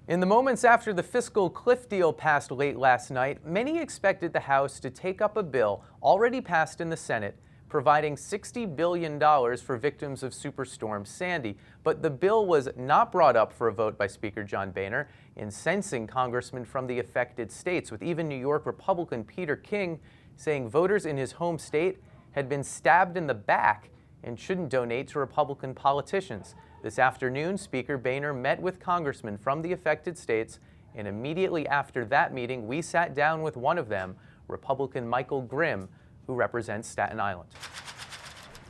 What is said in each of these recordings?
In the moments after the fiscal cliff deal passed late last night, many expected the House to take up a bill already passed in the Senate providing $60 billion for victims of Superstorm Sandy. But the bill was not brought up for a vote by Speaker John Boehner, incensing congressmen from the affected states, with even New York Republican Peter King saying voters in his home state had been stabbed in the back and shouldn't donate to Republican politicians. This afternoon, Speaker Boehner met with congressmen from the affected states, and immediately after that meeting, we sat down with one of them, Republican Michael Grimm, who represents Staten Island.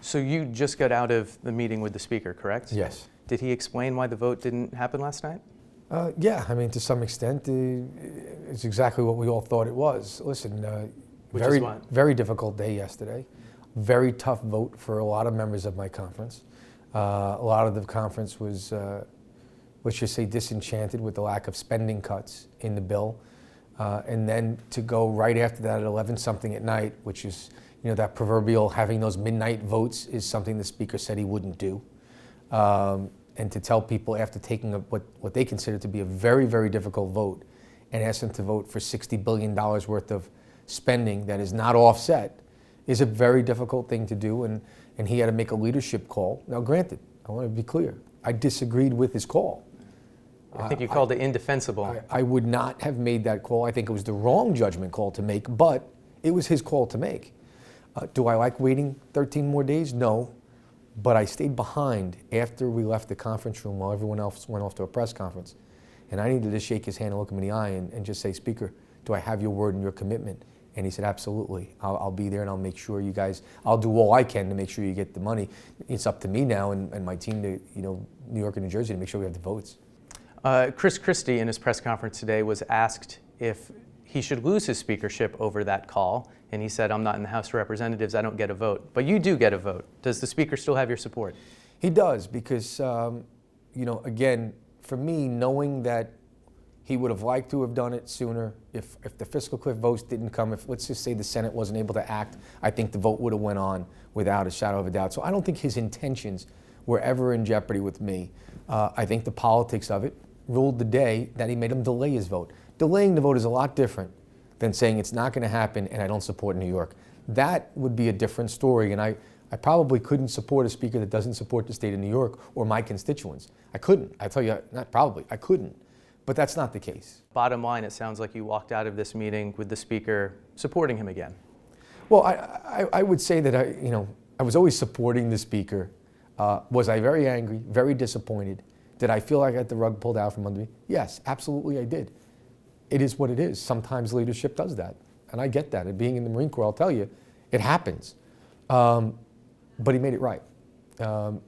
So you just got out of the meeting with the Speaker, correct? Yes. Did he explain why the vote didn't happen last night? Yeah, I mean, to some extent, it's exactly what we all thought it was. Listen, very difficult day yesterday. Very tough vote for a lot of members of my conference. A lot of the conference was, let's just say, disenchanted with the lack of spending cuts in the bill. And then to go right after that at 11-something at night, which is, that proverbial having those midnight votes is something the Speaker said he wouldn't do. And to tell people after taking what they consider to be a very, very difficult vote and ask them to vote for $60 billion worth of spending that is not offset is a very difficult thing to do, and he had to make a leadership call. Now, granted, I want to be clear, I disagreed with his call. I think you called it indefensible. I would not have made that call. I think it was the wrong judgment call to make, but it was his call to make. Do I like waiting 13 more days? No, but I stayed behind after we left the conference room while everyone else went off to a press conference. And I needed to shake his hand and look him in the eye and just say, Speaker, do I have your word and your commitment? And he said, absolutely. I'll be there and I'll make sure you guys, I'll do all I can to make sure you get the money. It's up to me now and my team to, New York and New Jersey to make sure we have the votes. Chris Christie in his press conference today was asked if he should lose his speakership over that call. And he said, I'm not in the House of Representatives, I don't get a vote. But you do get a vote. Does the Speaker still have your support? He does, because, again, for me, knowing that he would have liked to have done it sooner. If the fiscal cliff votes didn't come, if let's just say the Senate wasn't able to act, I think the vote would have went on without a shadow of a doubt. So I don't think his intentions were ever in jeopardy with me. I think the politics of it ruled the day that he made him delay his vote. Delaying the vote is a lot different than saying it's not going to happen and I don't support New York. That would be a different story, and I probably couldn't support a Speaker that doesn't support the state of New York or my constituents. I couldn't. I tell you, not probably, I couldn't. But that's not the case. Bottom line, it sounds like you walked out of this meeting with the Speaker supporting him again. Well, I would say that I was always supporting the Speaker. Was I very angry, very disappointed? Did I feel like I had the rug pulled out from under me? Yes, absolutely I did. It is what it is. Sometimes leadership does that, and I get that. And being in the Marine Corps, I'll tell you, it happens. But he made it right. Can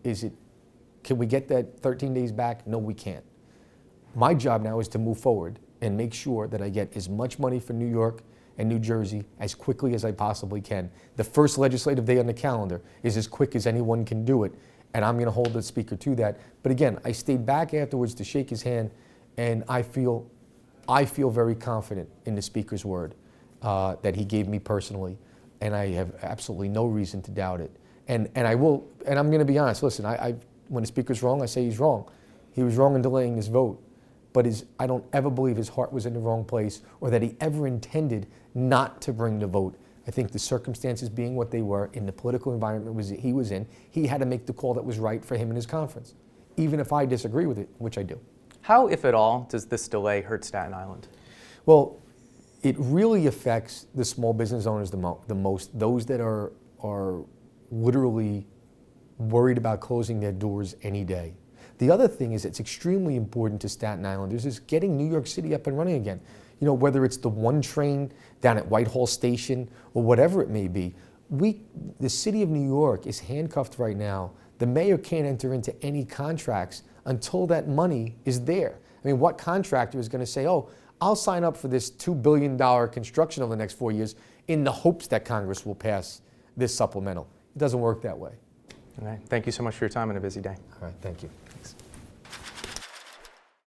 we get that 13 days back? No, we can't. My job now is to move forward and make sure that I get as much money for New York and New Jersey as quickly as I possibly can. The first legislative day on the calendar is as quick as anyone can do it, and I'm going to hold the Speaker to that. But again, I stayed back afterwards to shake his hand, and I feel very confident in the Speaker's word that he gave me personally, and I have absolutely no reason to doubt it. And I'm going to be honest. Listen, when the Speaker's wrong, I say he's wrong. He was wrong in delaying his vote. But I don't ever believe his heart was in the wrong place or that he ever intended not to bring the vote. I think the circumstances being what they were in the political environment he was in, he had to make the call that was right for him and his conference, even if I disagree with it, which I do. How, if at all, does this delay hurt Staten Island? Well, it really affects the small business owners the most, those that are literally worried about closing their doors any day. The other thing is it's extremely important to Staten Islanders is getting New York City up and running again. Whether it's the one train down at Whitehall Station or whatever it may be. The city of New York is handcuffed right now. The mayor can't enter into any contracts until that money is there. I mean, what contractor is going to say, oh, I'll sign up for this $2 billion construction over the next 4 years in the hopes that Congress will pass this supplemental? It doesn't work that way. All right. Thank you so much for your time on a busy day. All right. Thank you. Thanks.